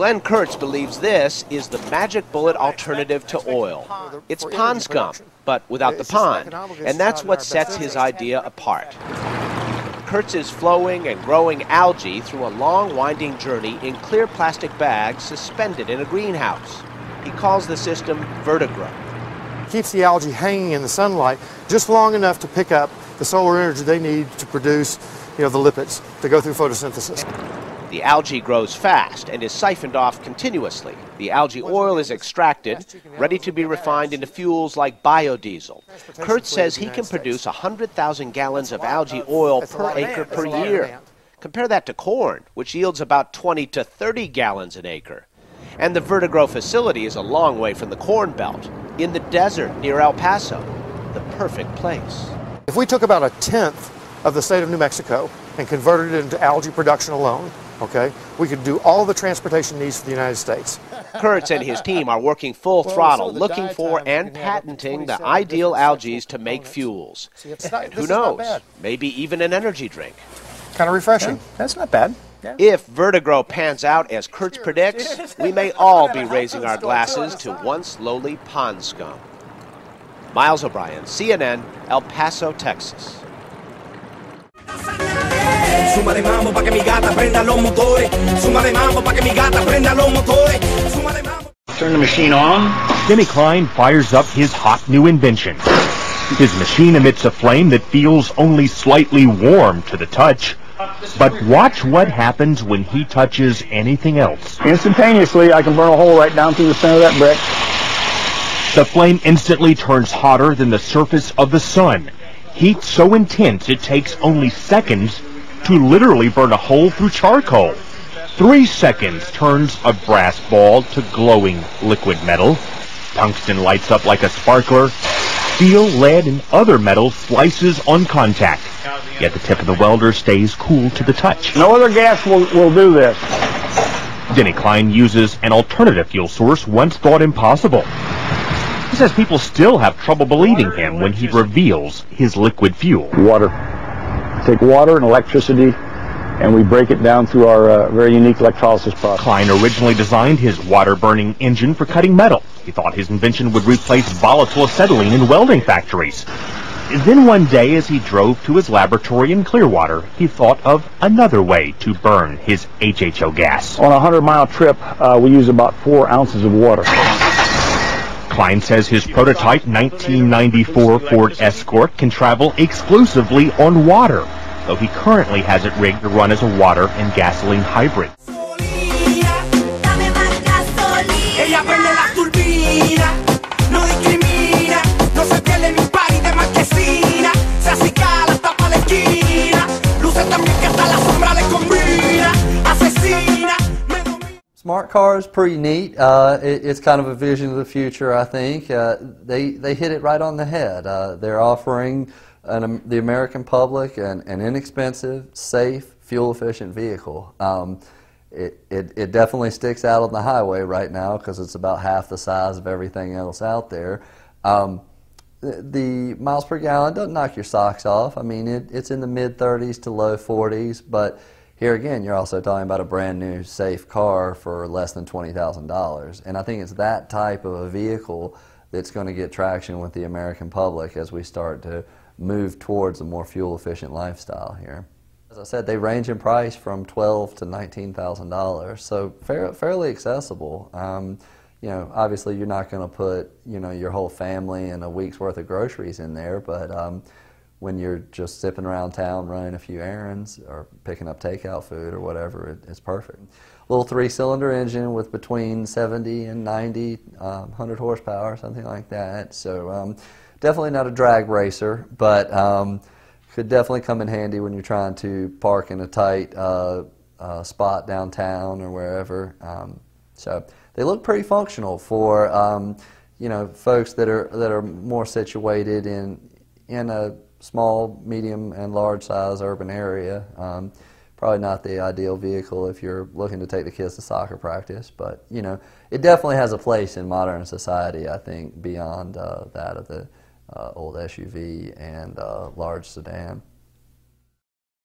Glenn Kurtz believes this is the magic bullet alternative to oil. It's pond scum, but without the pond, and that's what sets his idea apart. Kurtz is flowing and growing algae through a long, winding journey in clear plastic bags suspended in a greenhouse. He calls the system Vertigrow. Keeps the algae hanging in the sunlight just long enough to pick up the solar energy they need to produce, the lipids to go through photosynthesis. The algae grows fast and is siphoned off continuously. The algae oil is extracted, ready to be refined into fuels like biodiesel. Kurtz says he can produce 100,000 gallons of algae oil per acre per year. Compare that to corn, which yields about 20 to 30 gallons an acre. And the Vertigrow facility is a long way from the Corn Belt, in the desert near El Paso, the perfect place. If we took about 1/10 of the state of New Mexico and converted it into algae production alone, we could do all the transportation needs for the United States. Kurtz and his team are working full throttle, looking for and patenting the ideal algae to make fuels. And who knows, maybe even an energy drink. Kind of refreshing. Yeah, that's not bad. Yeah. If Vertigrow pans out as Kurtz predicts, we may all be raising our glasses to once lowly pond scum. Miles O'Brien, CNN, El Paso, Texas. Súmale mambo pa' que mi gata prenda los motores. Súmale mambo pa' que mi gata prenda los motores. Súmale mambo. Turn the machine on. Denny Klein fires up his hot new invention. His machine emits a flame that feels only slightly warm to the touch. But watch what happens when he touches anything else. Instantaneously, I can burn a hole right down through the center of that brick. The flame instantly turns hotter than the surface of the sun. Heat so intense it takes only seconds to literally burn a hole through charcoal. 3 seconds turns a brass ball to glowing liquid metal. Tungsten lights up like a sparkler. Steel, lead, and other metal slices on contact. Yet the tip of the welder stays cool to the touch. No other gas will do this. Denny Klein uses an alternative fuel source once thought impossible. He says people still have trouble believing him when he reveals his liquid fuel. Water. Take water and electricity, and we break it down through our very unique electrolysis process. Klein originally designed his water-burning engine for cutting metal. He thought his invention would replace volatile acetylene in welding factories. Then one day, as he drove to his laboratory in Clearwater, he thought of another way to burn his HHO gas. On a 100-mile trip, we use about 4 ounces of water. Klein says his prototype 1994 Ford Escort can travel exclusively on water, though he currently has it rigged to run as a water and gasoline hybrid. Smart car is pretty neat. It's kind of a vision of the future, I think. They hit it right on the head. They're offering the American public an inexpensive, safe, fuel-efficient vehicle. It definitely sticks out on the highway right now because it's about half the size of everything else out there. The miles per gallon doesn't knock your socks off. I mean, it's in the mid-30s to low 40s, but here again, you're also talking about a brand new, safe car for less than $20,000. And I think it's that type of a vehicle that's going to get traction with the American public as we start to move towards a more fuel-efficient lifestyle here. As I said, they range in price from $12,000 to $19,000, so fairly accessible. Obviously you're not going to put, your whole family and a week's worth of groceries in there, but when you're just zipping around town running a few errands or picking up takeout food or whatever, it's perfect. Little 3-cylinder engine with between 70 and 90, 100 horsepower, something like that. So definitely not a drag racer, but could definitely come in handy when you're trying to park in a tight spot downtown or wherever. So they look pretty functional for folks that are more situated in a small, medium, and large size urban area. Probably not the ideal vehicle if you're looking to take the kids to soccer practice, but it definitely has a place in modern society, I think, beyond that of the old SUV and large sedan.